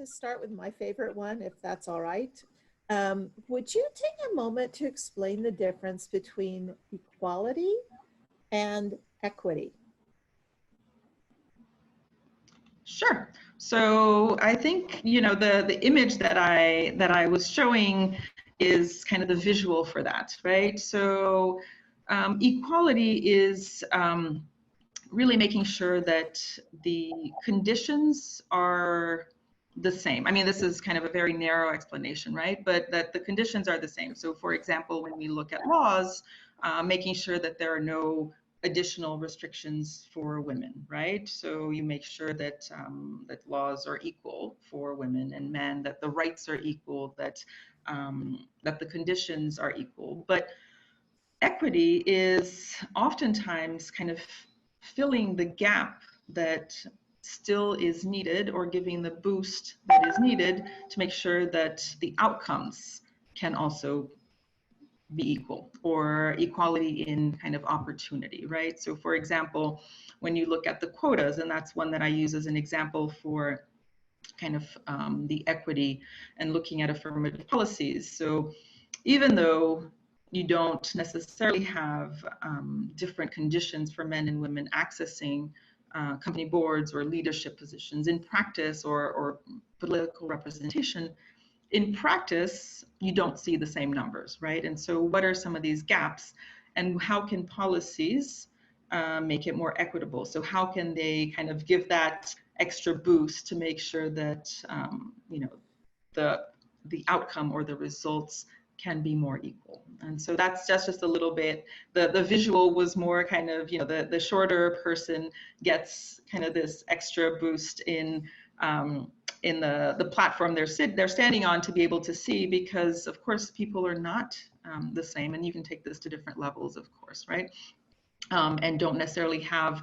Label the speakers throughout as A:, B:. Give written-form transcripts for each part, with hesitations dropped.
A: start with my favorite one, if that's all right. Would you take a moment to explain the difference between equality and equity?
B: Sure. So I think, you know, the image that I was showing is kind of the visual for that, right? So equality is really making sure that the conditions are the same. I mean, this is kind of a very narrow explanation, right? But that the conditions are the same. So for example, when we look at laws, making sure that there are no additional restrictions for women, right? So you make sure that that laws are equal for women and men, that the rights are equal, that that the conditions are equal. But equity is oftentimes kind of filling the gap that still is needed, or giving the boost that is needed to make sure that the outcomes can also be equal, or equality in kind of opportunity, right? So for example, when you look at the quotas, and that's one that I use as an example for kind of the equity and looking at affirmative policies. So even though you don't necessarily have different conditions for men and women accessing company boards or leadership positions in practice, or political representation, in practice, you don't see the same numbers, right? And so what are some of these gaps, and how can policies make it more equitable? So how can they kind of give that extra boost to make sure that you know, the outcome or the results can be more equal? And so that's just a little bit, the visual was more kind of, you know, the shorter person gets kind of this extra boost in the platform they're standing on to be able to see, because of course people are not the same, and you can take this to different levels, of course, right? And don't necessarily have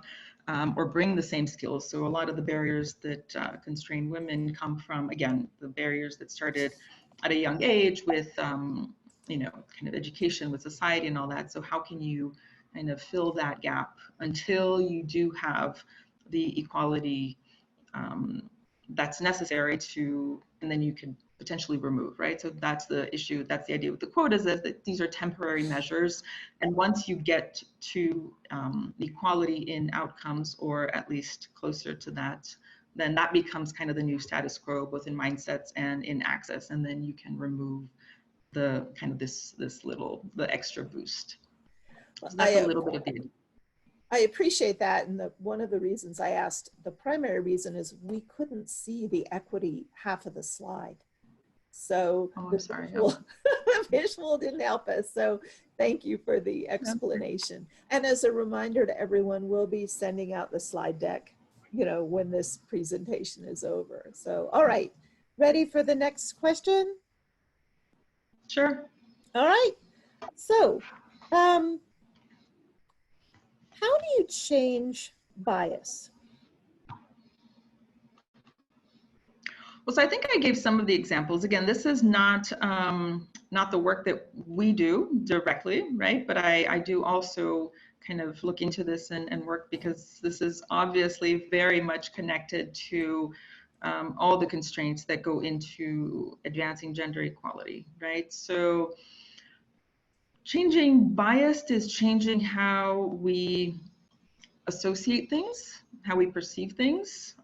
B: or bring the same skills. So a lot of the barriers that constrain women come from, again, the barriers that started at a young age with, you know, kind of education, with society and all that. So how can you kind of fill that gap until you do have the equality that's necessary to, and then you can potentially remove, right? So that's the issue, that's the idea with the quotas, that these are temporary measures. And once you get to equality in outcomes, or at least closer to that, then that becomes kind of the new status quo, both in mindsets and in access. And then you can remove the kind of this little, the extra boost. So that's a little bit of the idea.
A: I appreciate that. And one of the reasons I asked, the primary reason is we couldn't see the equity half of the slide. So the visual didn't help us. So thank you for the explanation. And as a reminder to everyone, we'll be sending out the slide deck, you know, when this presentation is over. So, all right, ready for the next question?
B: Sure.
A: All right. So, how do you change bias?
B: Well, so I think I gave some of the examples. Again, this is not not the work that we do directly, right? But I do also kind of look into this and work, because this is obviously very much connected to all the constraints that go into advancing gender equality, right? So changing bias is changing how we associate things, how we perceive things.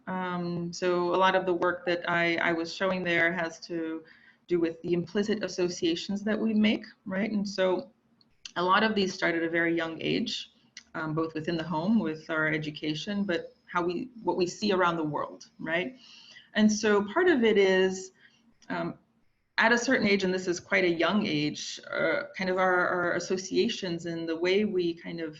B: So a lot of the work that I was showing there has to do with the implicit associations that we make, right? And so a lot of these start at a very young age, both within the home with our education, but what we see around the world, right? And so part of it is at a certain age, and this is quite a young age, kind of our associations and the way we kind of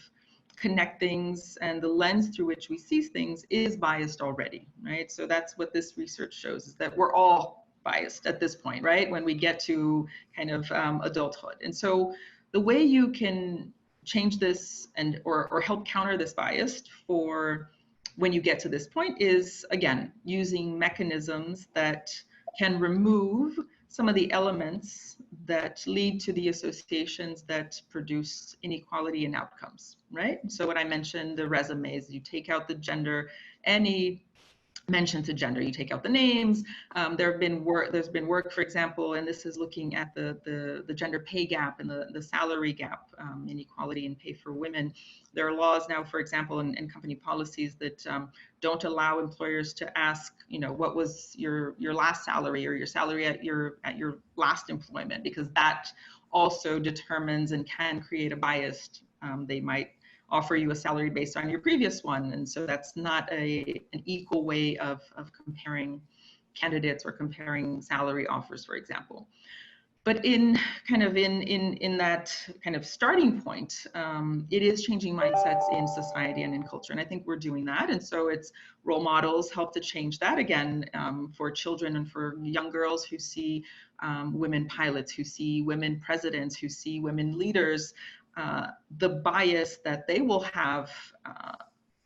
B: connect things and the lens through which we see things is biased already, right? So that's what this research shows, is that we're all biased at this point, right? When we get to kind of adulthood. And so the way you can change this and or help counter this bias for when you get to this point is, again, using mechanisms that can remove some of the elements that lead to the associations that produce inequality in outcomes, right? So what I mentioned, the resumes, you take out the gender, any mention to gender. You take out the names. There's been work, for example, and this is looking at the gender pay gap and the salary gap, inequality in pay for women. There are laws now, for example, and company policies that don't allow employers to ask, what was your last salary or your salary at your last employment, because that also determines and can create a bias. They might offer you a salary based on your previous one. And so that's not an equal way of comparing candidates or comparing salary offers, for example. But in that kind of starting point, it is changing mindsets in society and in culture. And I think we're doing that. And so it's role models help to change that again, for children and for young girls who see women pilots, who see women presidents, who see women leaders. The bias that they will have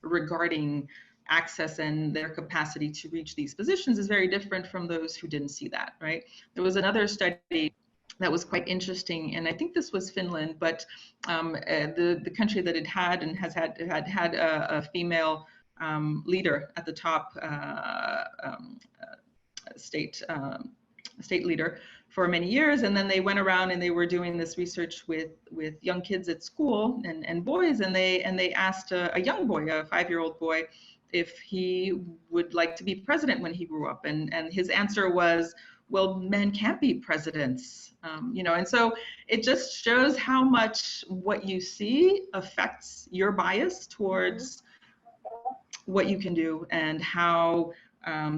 B: regarding access and their capacity to reach these positions is very different from those who didn't see that, right? There was another study that was quite interesting, and I think this was Finland, but the country that it had and has had a female leader at the top, state leader for many years, and then they went around and they were doing this research with young kids at school and boys, and they asked a young boy, a 5-year-old boy, if he would like to be president when he grew up, and his answer was, well, men can't be presidents, and so it just shows how much what you see affects your bias towards what you can do and how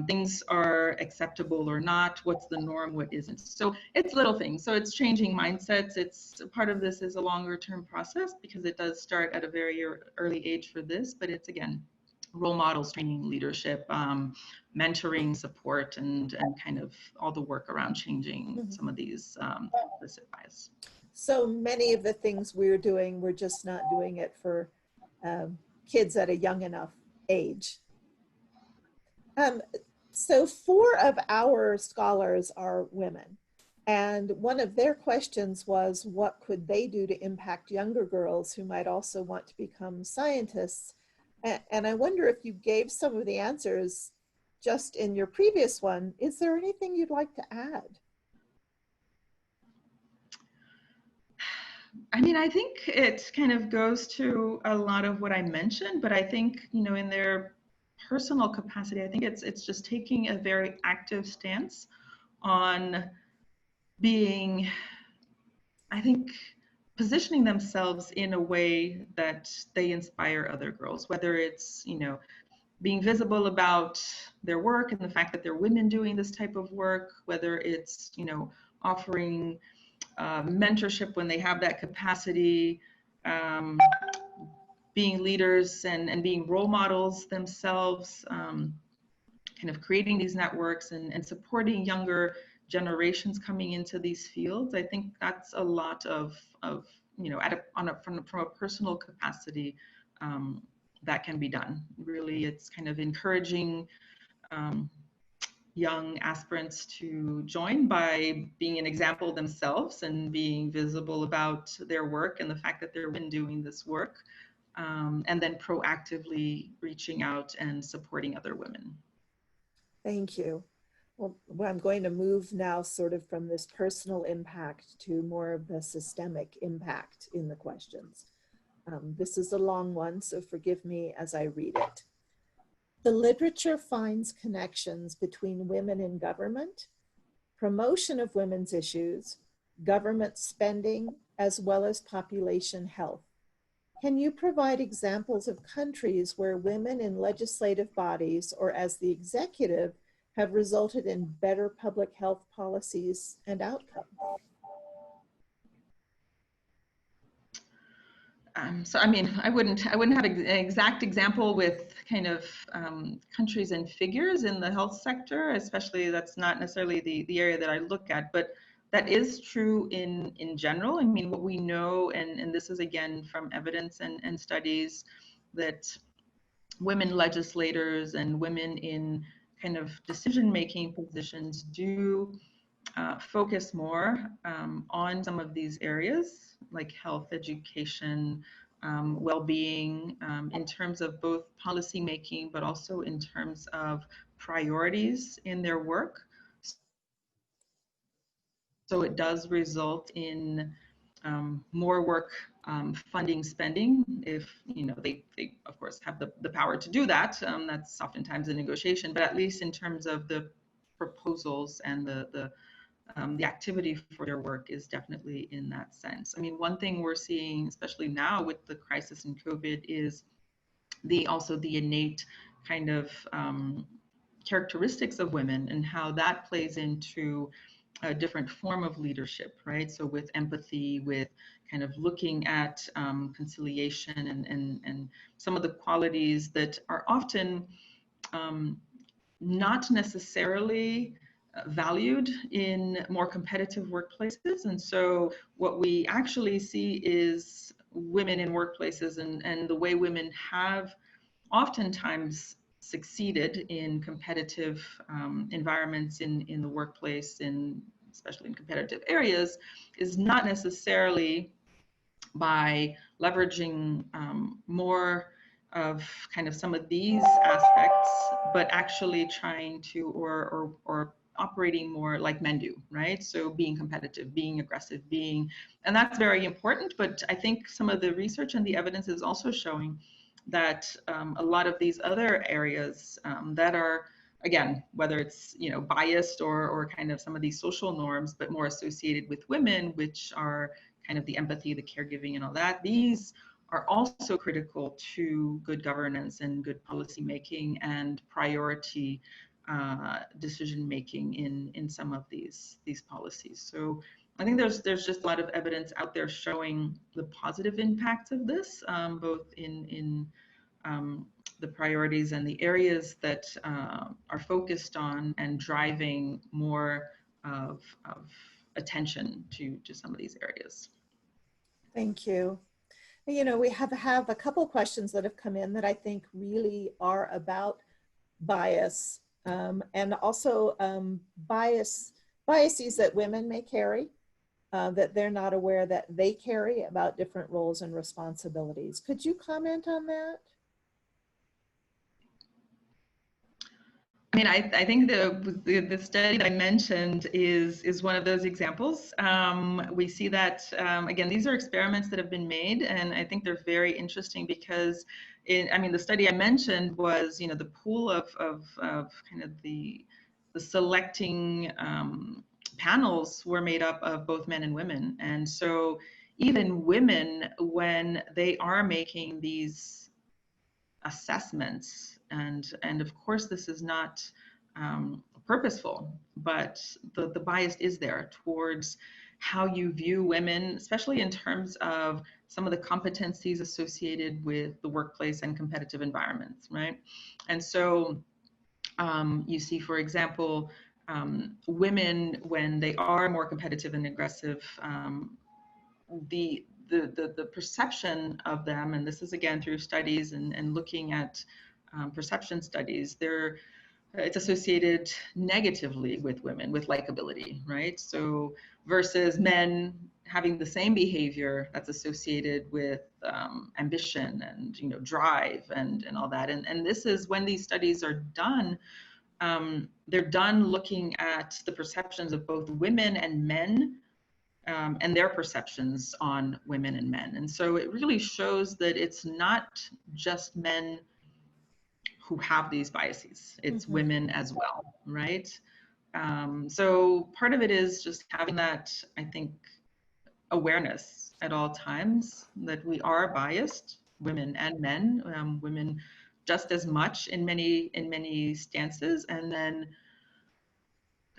B: things are acceptable or not, what's the norm, what isn't. So it's little things. So it's changing mindsets. It's part of this is a longer term process because it does start at a very early age for this, but it's again, role models, training, leadership, mentoring, support, and kind of all the work around changing some of these implicit bias.
A: So many of the things we're doing, we're just not doing it for kids at a young enough age. So 4 of our scholars are women. And one of their questions was, what could they do to impact younger girls who might also want to become scientists? And I wonder if you gave some of the answers just in your previous one. Is there anything you'd like to add?
B: I mean, I think it kind of goes to a lot of what I mentioned, but I think, in their personal capacity, I think it's just taking a very active stance on being, I think, positioning themselves in a way that they inspire other girls, whether it's, being visible about their work and the fact that they're women doing this type of work, whether it's, offering mentorship when they have that capacity, being leaders and being role models themselves, kind of creating these networks and supporting younger generations coming into these fields. I think that's a lot of from a personal capacity that can be done. Really, it's kind of encouraging young aspirants to join by being an example themselves and being visible about their work and the fact that they're doing this work, and then proactively reaching out and supporting other women. Thank you.
A: Well, I'm going to move now sort of from this personal impact to more of the systemic impact in the questions. This is a long one, so forgive me as I read it. The literature finds connections between women in government, promotion of women's issues, government spending, as well as population health. Can you provide examples of countries where women in legislative bodies or as the executive have resulted in better public health policies and outcomes?
B: So I mean, I wouldn't have an exact example with kind of countries and figures in the health sector, especially that's not necessarily the area that I look at, but that is true in general. I mean, what we know, and this is again from evidence and studies, that women legislators and women in kind of decision-making positions do focus more on some of these areas like health, education, well-being in terms of both policy making, but also in terms of priorities in their work. So it does result in more work funding spending if, you know, they of course have the power to do that. That's oftentimes a negotiation, but at least in terms of the proposals and the activity for their work is definitely in that sense. I mean, one thing we're seeing, especially now with the crisis in COVID, is also the innate kind of characteristics of women and how that plays into a different form of leadership, right? So with empathy, with kind of looking at conciliation and some of the qualities that are often not necessarily valued in more competitive workplaces. And so what we actually see is women in workplaces and the way women have oftentimes succeeded in competitive environments in the workplace, especially in competitive areas, is not necessarily by leveraging more of kind of some of these aspects, but actually trying to or operating more like men do, right? So being competitive, being aggressive, and that's very important. But I think some of the research and the evidence is also showing that a lot of these other areas that are, again, whether it's, you know, biased or kind of some of these social norms, but more associated with women, which are kind of the empathy, the caregiving and all that, these are also critical to good governance and good policy making and priority decision making in some of these policies. So I think there's just a lot of evidence out there showing the positive impact of this, both in the priorities and the areas that are focused on and driving more of attention to some of these areas.
A: Thank you. You know, we have a couple of questions that have come in that I think really are about bias and also biases that women may carry that they're not aware that they carry about different roles and responsibilities. Could you comment on that?
B: I mean, I think the study that I mentioned is one of those examples. We see that, again, these are experiments that have been made, and I think they're very interesting because, I mean, the study I mentioned was, you know, the pool of kind of the selecting panels were made up of both men and women. And so even women, when they are making these assessments, and of course this is not purposeful, but the bias is there towards how you view women, especially in terms of some of the competencies associated with the workplace and competitive environments, right? And so you see, for example, women, when they are more competitive and aggressive, the perception of them, and this is again through studies and looking at perception studies, it's associated negatively with women, with likability, right? So versus men having the same behavior that's associated with ambition and, you know, drive and all that. And this is when these studies are done, they're done looking at the perceptions of both women and men and their perceptions on women and men. And so it really shows that it's not just men who have these biases, it's women as well, right? So part of it is just having that, I think, awareness at all times that we are biased, women and men, women just as much in many stances, and then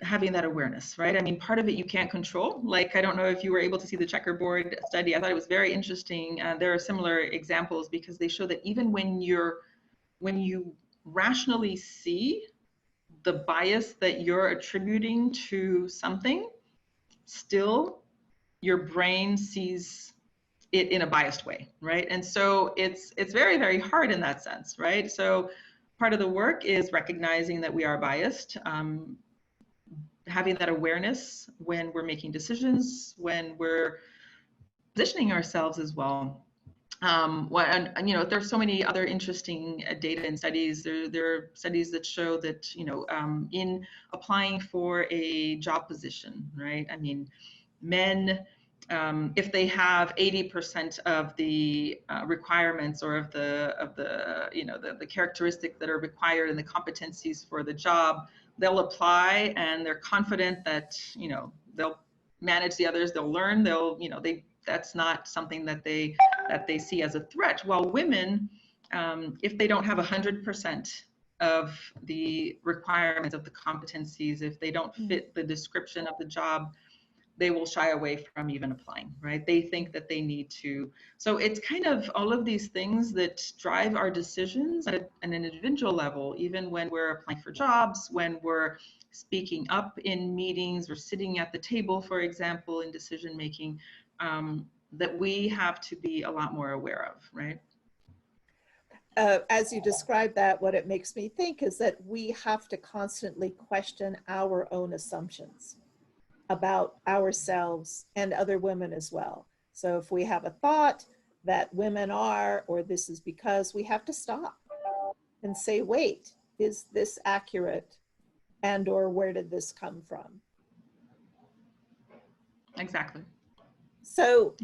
B: having that awareness, right? I mean, part of it you can't control. Like, I don't know if you were able to see the checkerboard study. I thought it was very interesting. There are similar examples because they show that even when you rationally see the bias that you're attributing to something, still your brain sees it in a biased way, right? And so it's very, very hard in that sense, right? So part of the work is recognizing that we are biased, having that awareness when we're making decisions, when we're positioning ourselves as well, and you know, there's so many other interesting data and studies. There are studies that show that, you know, in applying for a job position, right? I mean, men, if they have 80% of the requirements or of the you know, the characteristics that are required and the competencies for the job, they'll apply and they're confident that, you know, they'll manage the others, they'll learn, they'll, you know, that's not something that they see as a threat. While women, if they don't have 100% of the requirements of the competencies, if they don't fit the description of the job, they will shy away from even applying, right? They think that they need to. So it's kind of all of these things that drive our decisions at an individual level, even when we're applying for jobs, when we're speaking up in meetings or sitting at the table, for example, in decision making, that we have to be a lot more aware of, right?
A: As you describe that, what it makes me think is that we have to constantly question our own assumptions about ourselves and other women as well. So if we have a thought that women are, or this is because, we have to stop and say, wait, is this accurate? And or where did this come from?
B: Exactly.
A: So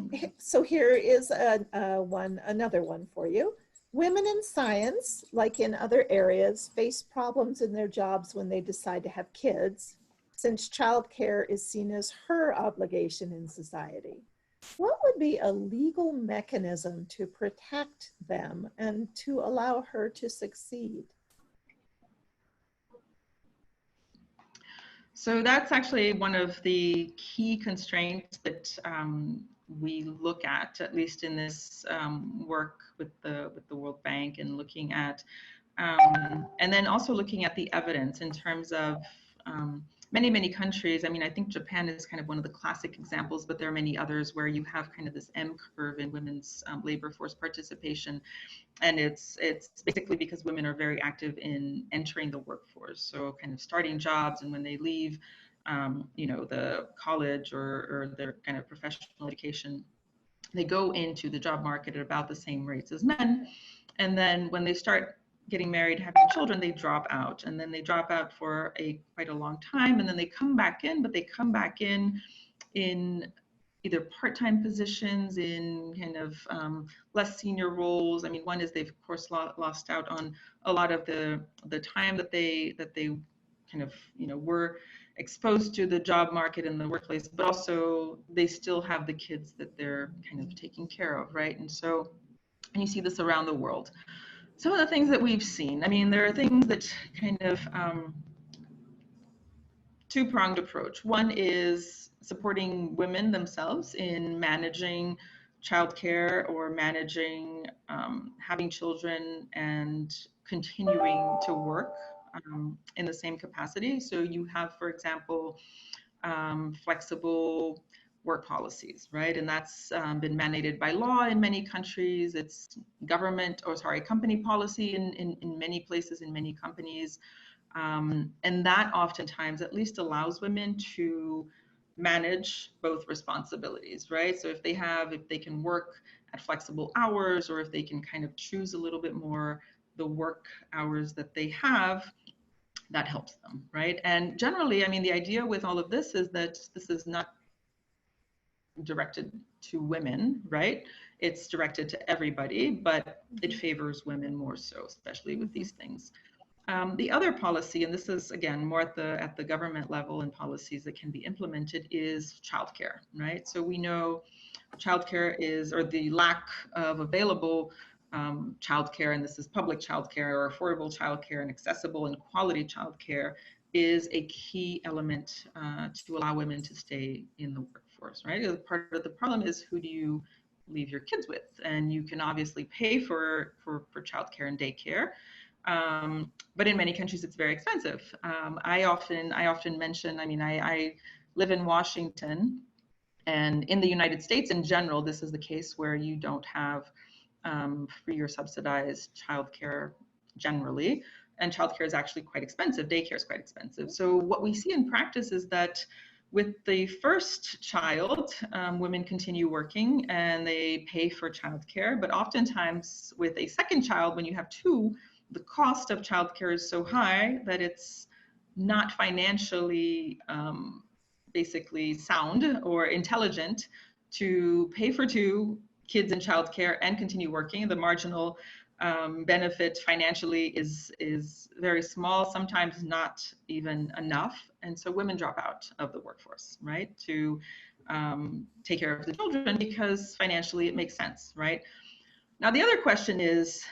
A: here is another one for you. Women in science, like in other areas, face problems in their jobs when they decide to have kids, since childcare is seen as her obligation in society. What would be a legal mechanism to protect them and to allow her to succeed?
B: So that's actually one of the key constraints that we look at least in this work with the World Bank, and looking at, and then also looking at the evidence in terms of many countries. I mean, I think Japan is kind of one of the classic examples, but there are many others where you have kind of this M curve in women's labor force participation. And it's basically because women are very active in entering the workforce. So kind of starting jobs, and when they leave, you know, the college or their kind of professional education, they go into the job market at about the same rates as men. And then when they start getting married, having children, they drop out, and then they drop out for quite a long time, and then they come back in, but they come back in either part-time positions, in kind of less senior roles. I mean, one is they've of course lost out on a lot of the time that they kind of, you know, were exposed to the job market and the workplace, but also they still have the kids that they're kind of taking care of, right? And so, and you see this around the world. Some of the things that we've seen, I mean, there are things that kind of two-pronged approach. One is supporting women themselves in managing childcare or managing having children and continuing to work in the same capacity. So you have, for example, flexible work policies, right? And that's been mandated by law in many countries. It's company policy in many places, in many companies. And that oftentimes at least allows women to manage both responsibilities, right? So if they can work at flexible hours, or if they can kind of choose a little bit more the work hours that they have, that helps them, right? And generally, I mean, the idea with all of this is that this is not directed to women, right? It's directed to everybody, but it favors women more so, especially with these things. The other policy, and this is again more at the government level and policies that can be implemented, is childcare, right? So we know childcare is, or the lack of available childcare, and this is public childcare or affordable childcare and accessible and quality childcare, is a key element to allow women to stay in the workforce, right? Part of the problem is, who do you leave your kids with? And you can obviously pay for childcare and daycare. But in many countries, it's very expensive. I often mention, I mean, I live in Washington, and in the United States in general, this is the case where you don't have free or subsidized childcare generally, and childcare is actually quite expensive. Daycare is quite expensive. So what we see in practice is that With the first child, women continue working and they pay for childcare, but oftentimes with a second child, when you have two, the cost of childcare is so high that it's not financially basically sound or intelligent to pay for two kids in childcare and continue working. The marginal benefit financially is very small, sometimes not even enough. And so women drop out of the workforce, right, to take care of the children because financially it makes sense, right? Now, the other question is,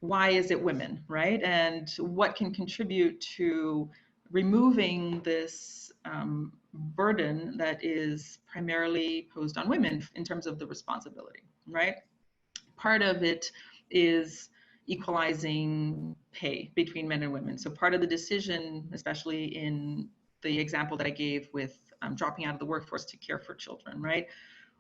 B: why is it women, right? And what can contribute to removing this burden that is primarily posed on women in terms of the responsibility, right? Part of it is equalizing pay between men and women. So part of the decision, especially in the example that I gave with dropping out of the workforce to care for children, right?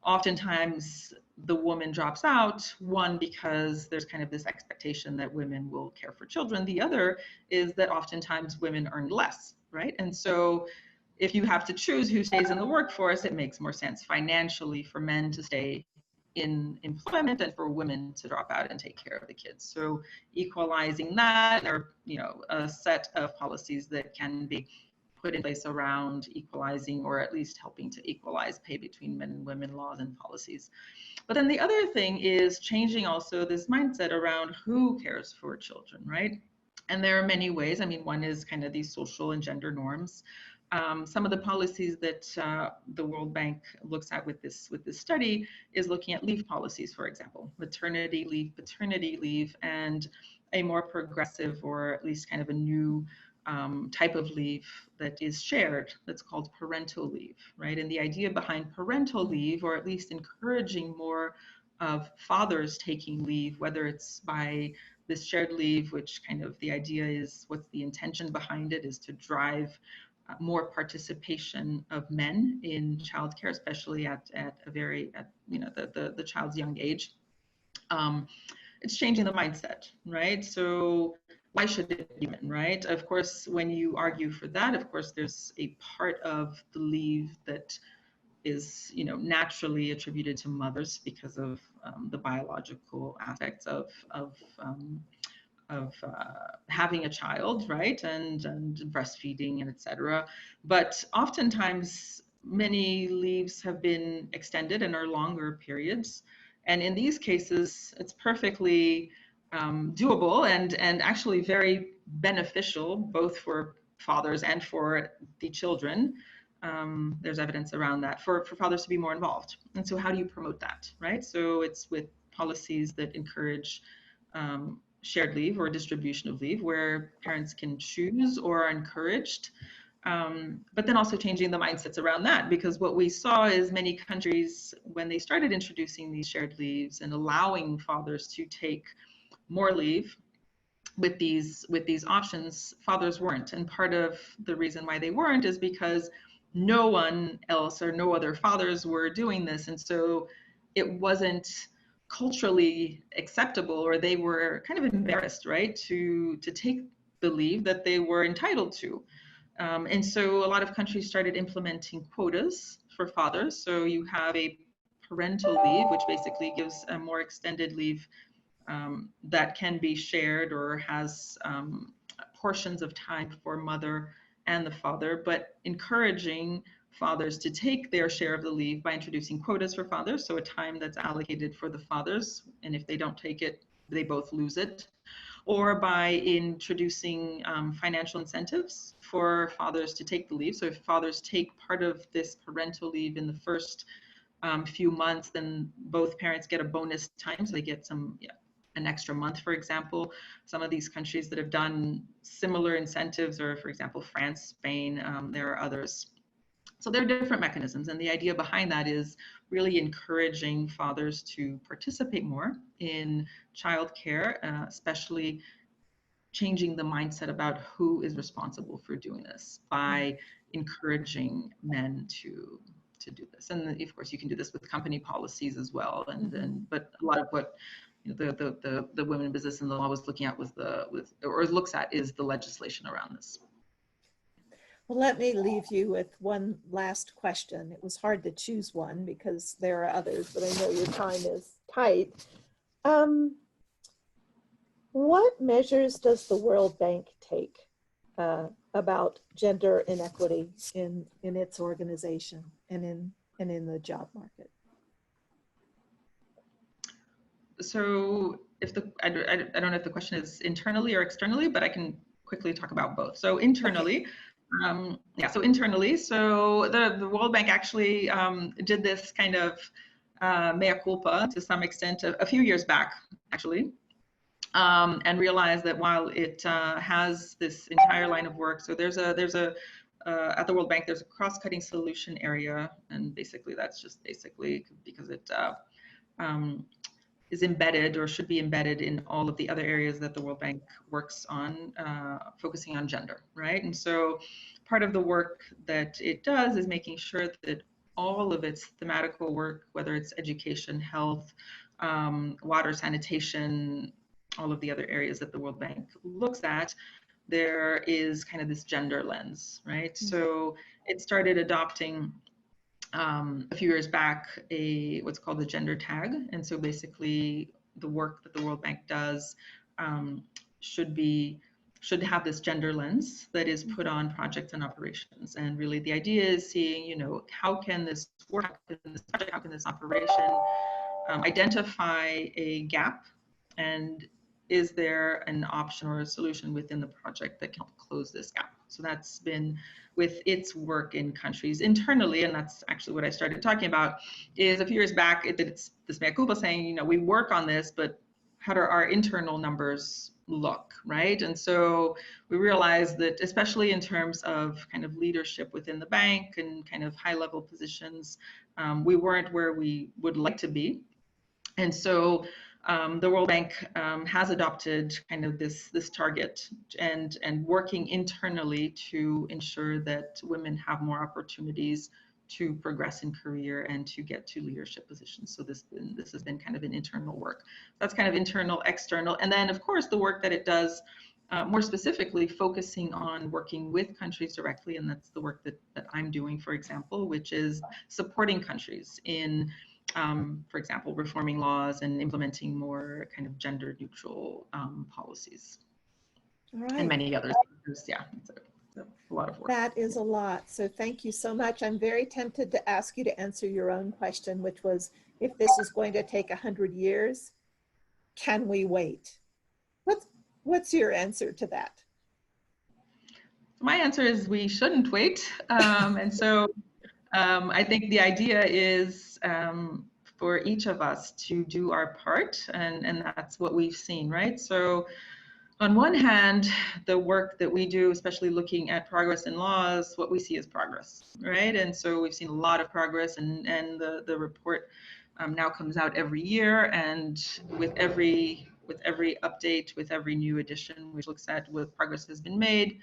B: Oftentimes the woman drops out, one, because there's kind of this expectation that women will care for children. The other is that oftentimes women earn less, right? And so if you have to choose who stays in the workforce, it makes more sense financially for men to stay in employment and for women to drop out and take care of the kids. So equalizing that, or a set of policies that can be put in place around equalizing, or at least helping to equalize pay between men and women, laws and policies. But then the other thing is changing also this mindset around who cares for children, right? And there are many ways. I mean, one is kind of these social and gender norms. Some of the policies that the World Bank looks at with this study is looking at leave policies, for example, maternity leave, paternity leave, and a more progressive, or at least kind of a new type of leave that is shared, that's called parental leave, right? And the idea behind parental leave, or at least encouraging more of fathers taking leave, whether it's by this shared leave, which kind of the idea is, what's the intention behind it, is to drive more participation of men in childcare, especially at the child's young age. It's changing the mindset, right? So why should it be men, right? Of course, when you argue for that, of course, there's a part of the leave that is, naturally attributed to mothers because of the biological aspects of having a child, right, and breastfeeding and etc. But oftentimes many leaves have been extended and are longer periods, and in these cases it's perfectly doable and actually very beneficial both for fathers and for the children. There's evidence around that for fathers to be more involved. And so how do you promote that, right? So it's with policies that encourage shared leave or distribution of leave, where parents can choose or are encouraged, but then also changing the mindsets around that, because what we saw is many countries, when they started introducing these shared leaves and allowing fathers to take more leave with these options, fathers weren't. And part of the reason why they weren't is because no one else or no other fathers were doing this, and so it wasn't culturally acceptable, or they were kind of embarrassed, right, to take the leave that they were entitled to. And so a lot of countries started implementing quotas for fathers. So you have a parental leave, which basically gives a more extended leave that can be shared or has portions of time for mother and the father, but encouraging fathers to take their share of the leave by introducing quotas for fathers, so a time that's allocated for the fathers, and if they don't take it, they both lose it, or by introducing financial incentives for fathers to take the leave. So if fathers take part of this parental leave in the first few months, then both parents get a bonus time, so they get an extra month, for example. Some of these countries that have done similar incentives, or for example, France, Spain, there are others. So there are different mechanisms, and the idea behind that is really encouraging fathers to participate more in childcare, especially changing the mindset about who is responsible for doing this by encouraging men to do this. And of course, you can do this with company policies as well. But a lot of what the Women in Business and the Law was looking at looks at is the legislation around this.
A: Well, let me leave you with one last question. It was hard to choose one because there are others, but I know your time is tight. What measures does the World Bank take about gender inequity in its organization and in the job market?
B: So if I don't know if the question is internally or externally, but I can quickly talk about both. So internally, okay. So internally, so the World Bank actually did this kind of mea culpa to some extent a few years back, actually, and realized that while it has this entire line of work, so there's a at the World Bank, there's a cross-cutting solution area, and basically that's just basically because it is embedded or should be embedded in all of the other areas that the World Bank works on, focusing on gender, right? And so part of the work that it does is making sure that all of its thematical work, whether it's education, health, water, sanitation, all of the other areas that the World Bank looks at, there is kind of this gender lens, right? Mm-hmm. So it started adopting a few years back what's called the gender tag, and so basically the work that the World Bank does should have this gender lens that is put on projects and operations. And really the idea is seeing, you know, how can this work, how can this project, how can this operation identify a gap, and is there an option or a solution within the project that can help close this gap? So that's been with its work in countries internally, and that's actually what I started talking about, is a few years back, it's this mea culpa saying, you know, we work on this, but how do our internal numbers look, right? And so we realized that, especially in terms of kind of leadership within the bank and kind of high-level positions, we weren't where we would like to be. And so the World Bank has adopted kind of this target and working internally to ensure that women have more opportunities to progress in career and to get to leadership positions. So this has been kind of an internal work. That's kind of internal, external, and then of course the work that it does more specifically focusing on working with countries directly, and that's the work that I'm doing, for example, which is supporting countries in for example, reforming laws and implementing more kind of gender neutral policies. All right. And many others. Yeah, it's a lot of work.
A: That is a lot. So thank you so much. I'm very tempted to ask you to answer your own question, which was, if this is going to take 100 years, can we wait? What's your answer to that?
B: My answer is we shouldn't wait. And so I think the idea is for each of us to do our part, and that's what we've seen, right? So on one hand, the work that we do, especially looking at progress in laws, what we see is progress, right? And so we've seen a lot of progress, and the report now comes out every year, and with every update, with every new edition, which looks at what progress has been made,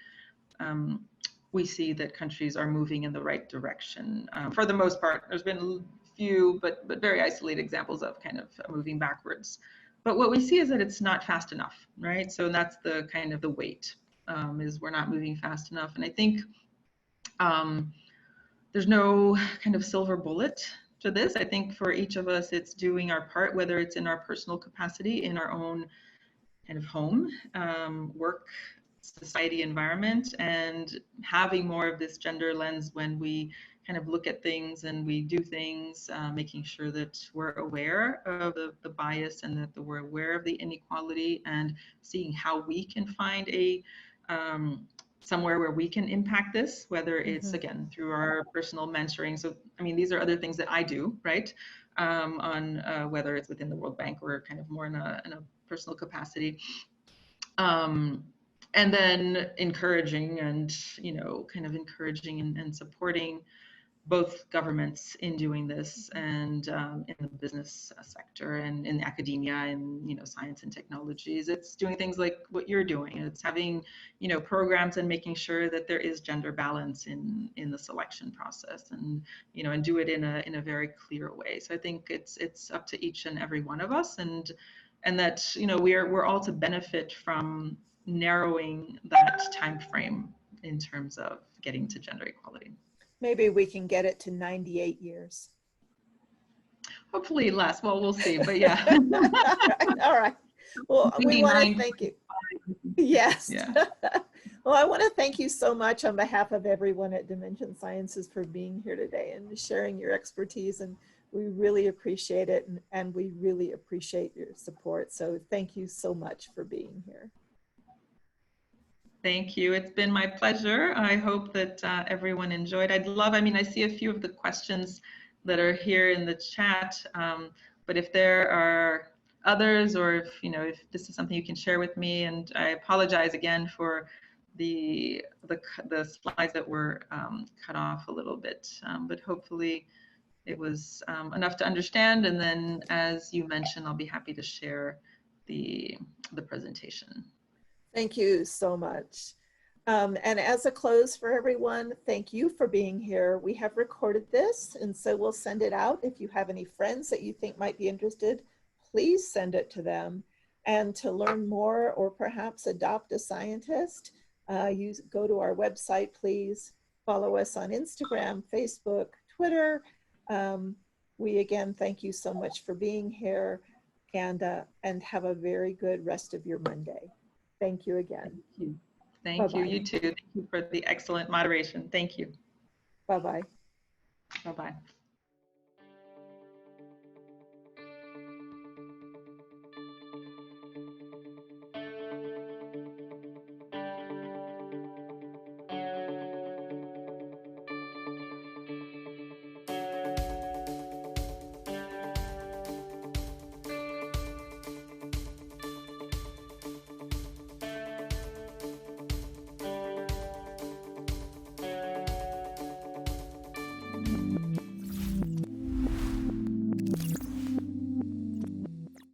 B: we see that countries are moving in the right direction. For the most part, there's been a few, but very isolated examples of kind of moving backwards. But what we see is that it's not fast enough, right? So that's the kind of the weight, is we're not moving fast enough. And I think there's no kind of silver bullet to this. I think for each of us, it's doing our part, whether it's in our personal capacity, in our own kind of home, work, society environment, and having more of this gender lens when we kind of look at things and we do things, making sure that we're aware of the bias and that we're aware of the inequality, and seeing how we can find a somewhere where we can impact this, whether it's again through our personal mentoring. So I mean, these are other things that I do, right, on whether it's within the World Bank or kind of more in a personal capacity. And then encouraging and, you know, kind of encouraging and supporting both governments in doing this, and in the business sector and in academia and, you know, science and technologies. It's doing things like what you're doing. It's having, you know, programs and making sure that there is gender balance in the selection process, and, you know, and do it in a very clear way. So I think it's up to each and every one of us, and that, you know, we're all to benefit from narrowing that time frame in terms of getting to gender equality.
A: Maybe we can get it to 98 years.
B: Hopefully less. Well, we'll see, but yeah.
A: All right. Well, we want to thank you. Yes.
B: Yeah.
A: Well, I want to thank you so much on behalf of everyone at Dimension Sciences for being here today and sharing your expertise. And we really appreciate it. And we really appreciate your support. So thank you so much for being here.
B: Thank you. It's been my pleasure. I hope that everyone enjoyed. I mean, I see a few of the questions that are here in the chat, but if there are others, or if this is something you can share with me, and I apologize again for the slides that were cut off a little bit, but hopefully it was enough to understand. And then, as you mentioned, I'll be happy to share the presentation.
A: Thank you so much. And as a close for everyone, thank you for being here. We have recorded this, and so we'll send it out. If you have any friends that you think might be interested, please send it to them. And to learn more or perhaps adopt a scientist, go to our website, please. Follow us on Instagram, Facebook, Twitter. We again thank you so much for being here, and have a very good rest of your Monday. Thank you again.
B: Thank you. Thank
A: Bye-bye.
B: you. You too. Thank you for the excellent moderation. Thank you.
A: Bye-bye.
B: Bye-bye.